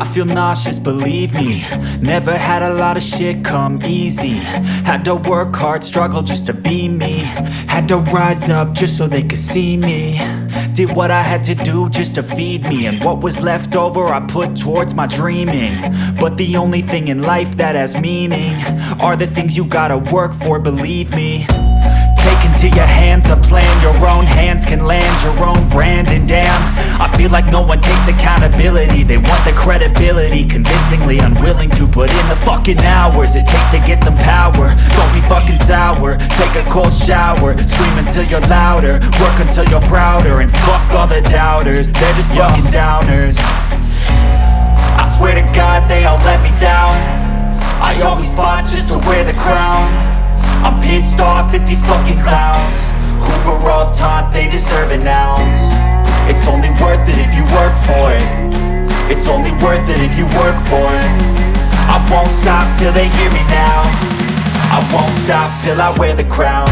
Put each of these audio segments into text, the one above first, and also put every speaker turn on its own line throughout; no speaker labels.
I feel nauseous, believe me. Never had a lot of shit come easy. Had to work hard, struggle just to be me. Had to rise up just so they could see me. Did what I had to do just to feed me. And what was left over I put towards my dreaming. But the only thing in life that has meaning are the things you gotta work for, believe me. Take into your hands a plan, your own hands can land your own brand. And damn, I feel like no one takes accountability. They want the credibility, convincingly unwilling to put in the fucking hours it takes to get some power. Don't be fucking sour, take a cold shower, scream until you're louder, work until you're prouder. And fuck all the doubters, they're just fucking downers. I swear to God they all let me down. I always fought just to wear the crown. I'm pissed off at these fucking clowns who were all taught they deserve an ounce. It's only worth it if you work for it. It's only worth it if you work for it. I won't stop till they hear me now. I won't stop till I wear the crown.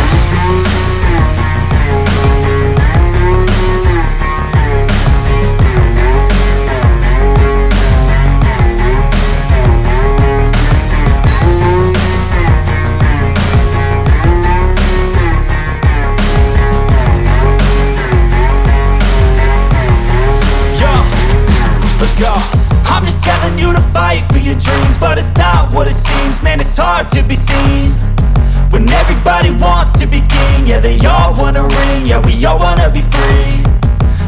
I'm just telling you to fight for your dreams, but it's not what it seems. Man, it's hard to be seen when everybody wants to be king. Yeah, they all wanna ring, yeah, we all wanna be free.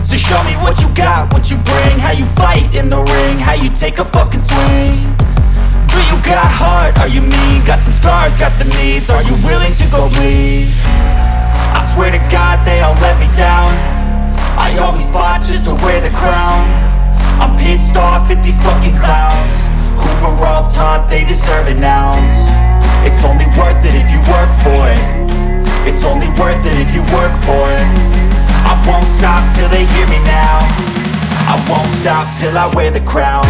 So show me what you got, what you bring, how you fight in the ring, how you take a fucking swing. Do you got heart, are you mean? Got some scars, got some needs, are you willing to go bleed? I swear to God they all let me down. I always fought just to wear the crown. I'm pissed off at these fucking clowns who were all taught they deserve an ounce. It's only worth it if you work for it. It's only worth it if you work for it. I won't stop till they hear me now. I won't stop till I wear the crown.